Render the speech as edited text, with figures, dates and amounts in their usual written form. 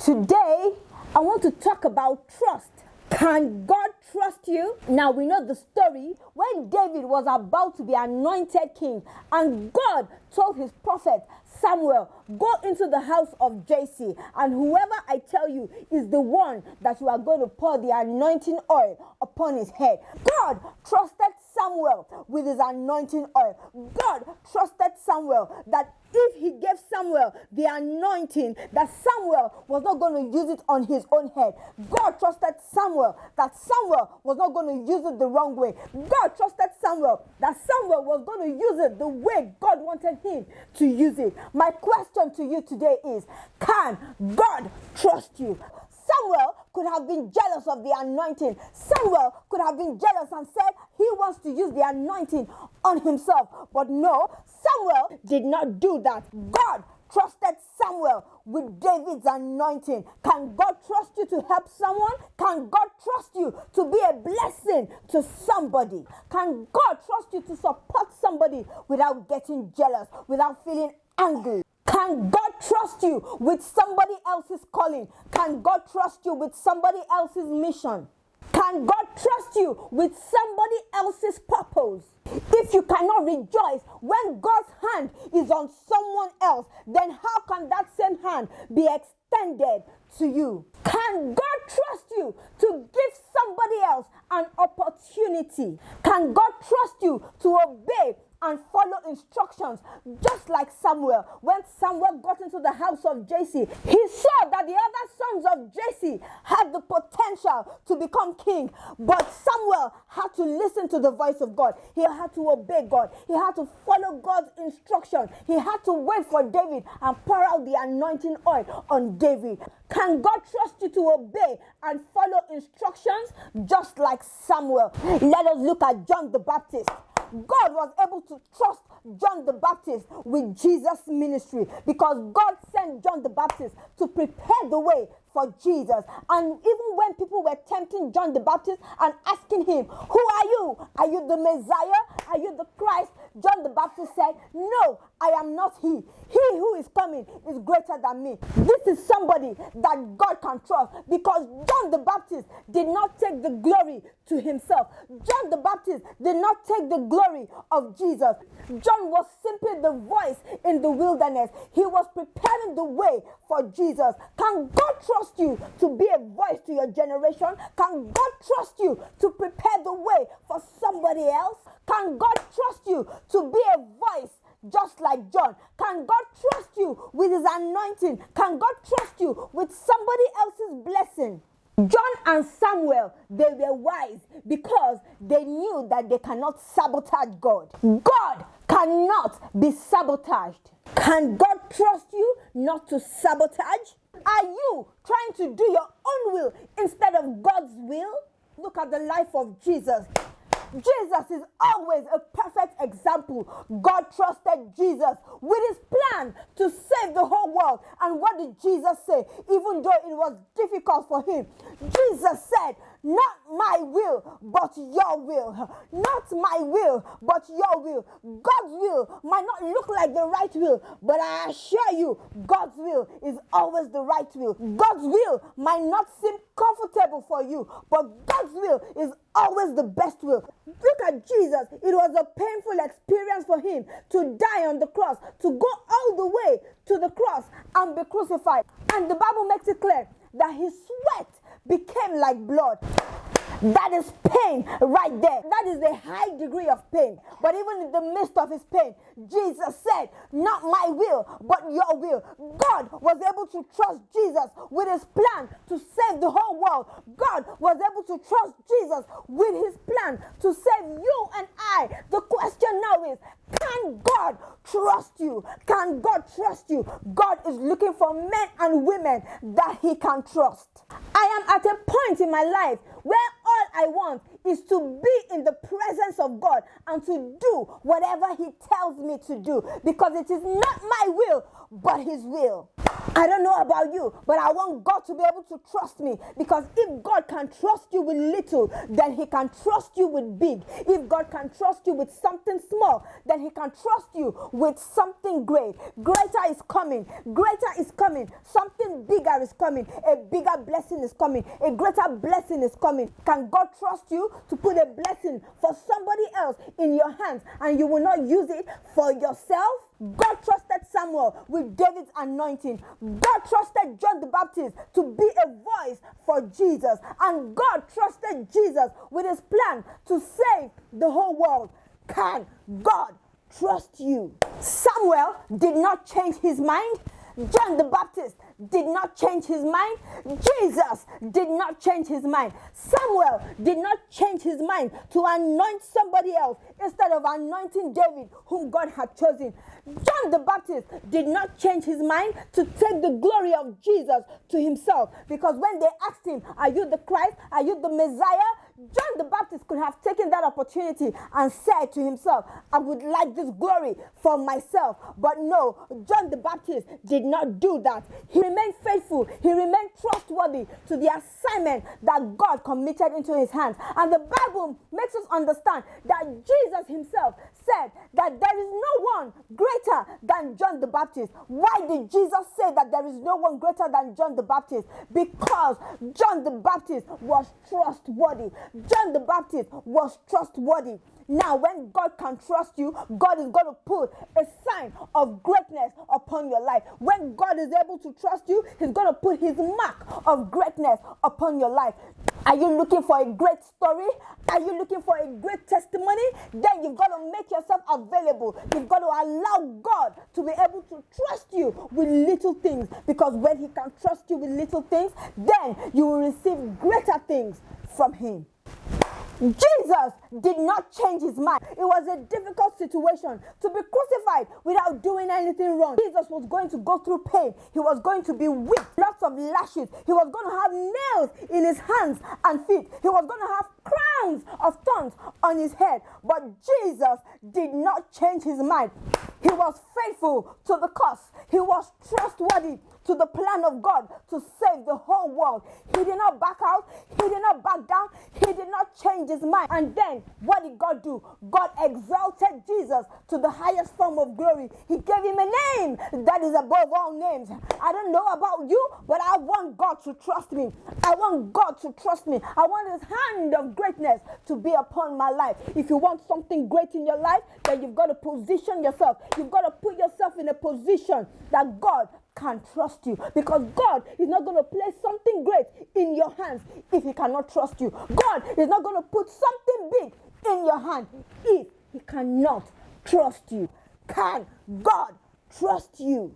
Today, I want to talk about trust. Can God trust you? Now we know the story when David was about to be anointed king, and God told his prophet Samuel, go into the house of Jesse, and whoever I tell you is the one that you are going to pour the anointing oil upon his head. God trusted Samuel with his anointing oil. God trusted Samuel that if he gave Samuel the anointing, that Samuel was not going to use it on his own head. God trusted Samuel that Samuel was not going to use it the wrong way. God trusted Samuel that Samuel was going to use it the way God wanted him to use it. My question to you today is, can God trust you? Samuel could have been jealous of the anointing. Samuel could have been jealous and said he wants to use the anointing on himself. But no, Samuel did not do that. God trusted Samuel with David's anointing. Can God trust you to help someone? Can God trust you to be a blessing to somebody? Can God trust you to support somebody without getting jealous, without feeling angry? Can God trust you with somebody else's calling? Can God trust you with somebody else's mission? Can God trust you with somebody else's purpose? If you cannot rejoice when God's hand is on someone else, then how can that same hand be extended to you? Can God trust you to give somebody else an opportunity? Can God trust you to obey and follow instructions, just like Samuel? When Samuel got into the house of Jesse, he saw that the other sons of Jesse had the potential to become king, but Samuel had to listen to the voice of God. He had to obey God. He had to follow God's instruction. He had to wait for David and pour out the anointing oil on David. Can God trust you to obey and follow instructions, just like Samuel? Let us look at John the Baptist. God was able to trust John the Baptist with Jesus' ministry because God sent John the Baptist to prepare the way for Jesus. And even when people were tempting John the Baptist and asking him, who are you? Are you the Messiah? Are you the Christ? John the Baptist said, no, I am not he. He who is coming is greater than me. This is somebody that God can trust because John the Baptist did not take the glory to himself. John the Baptist did not take the glory of Jesus. John was simply the voice in the wilderness. He was preparing the way for Jesus. Can God trust you to be a voice to your generation? Can God trust you to prepare the way for somebody else? Can God trust you to be a voice just like John? Can God trust you with his anointing? Can God trust you with somebody else's blessing? John and Samuel, they were wise because they knew that they cannot sabotage God. God cannot be sabotaged. Can God trust you not to sabotage? Are you trying to do your own will instead of God's will? Look at the life of Jesus. Jesus is always a perfect example. God trusted Jesus with his plan to save the whole world. And what did Jesus say? Even though it was difficult for him, Jesus said, not my will, but your will. Not my will, but your will. God's will might not look like the right will, but I assure you, God's will is always the right will. God's will might not seem comfortable for you, but God's will is always the best will. Look at Jesus. It was a painful experience for him to die on the cross, to go all the way to the cross and be crucified. And the Bible makes it clear that his sweat became like blood. That is pain right there. That is a high degree of pain. But even in the midst of his pain, Jesus said, not my will, but your will. God was able to trust Jesus with his plan to save the whole world. God was able to trust Jesus with his plan to save you and I. The question now is, can God trust you? Can God trust you? God is looking for men and women that he can trust. I am at a point in my life where all I want is to be in the presence of God and to do whatever He tells me to do, because it is not my will, but His will. I don't know about you, but I want God to be able to trust me, because if God can trust you with little, then He can trust you with big. If God can trust you with something small, then He can trust you with something great. Greater is coming. Greater is coming. Something bigger is coming. A bigger blessing is coming. A greater blessing is coming. Can God trust you to put a blessing for somebody else in your hands and you will not use it for yourself? God trusted Samuel with David's anointing. God trusted John the Baptist to be a voice for Jesus. And God trusted Jesus with His plan to save the whole world. Can God trust you? Samuel did not change his mind. John the Baptist did not change his mind. Jesus did not change his mind. Samuel did not change his mind to anoint somebody else instead of anointing David, whom God had chosen. John the Baptist did not change his mind to take the glory of Jesus to himself, because when they asked him, "Are you the Christ? Are you the Messiah?" John the Baptist could have taken that opportunity and said to himself, "I would like this glory for myself." But no, John the Baptist did not do that. He remained faithful. He remained trustworthy to the assignment that God committed into his hands. And the Bible makes us understand that Jesus himself said that there is no one greater than John the Baptist. Why did Jesus say that there is no one greater than John the Baptist? Because John the Baptist was trustworthy. John the Baptist was trustworthy. Now, when God can trust you, God is going to put a sign of greatness upon your life. When God is able to trust you, He's going to put His mark of greatness upon your life. Are you looking for a great story? Are you looking for a great testimony? Then you've got to make yourself available. You've got to allow God to be able to trust you with little things, because when He can trust you with little things, then you will receive greater things from Him. Jesus did not change his mind. It was a difficult situation to be crucified without doing anything wrong. Jesus was going to go through pain. He was going to be whipped, lots of lashes. He was going to have nails in his hands and feet. He was going to have crowns of thorns on his head. But Jesus did not change his mind. He was faithful to the cause. He was trustworthy to the plan of God to save the whole world. He did not back out. He did not back down. He did not change his mind. And then what did God do? God exalted Jesus to the highest form of glory. He gave him a name that is above all names. I don't know about you, but I want God to trust me. I want God to trust me. I want His hand of greatness to be upon my life. If you want something great in your life, then you've got to position yourself. You've got to put yourself in a position that God can trust you, because God is not going to place something great in your hands if He cannot trust you. God is not going to put something big in your hand if He cannot trust you. Can God trust you?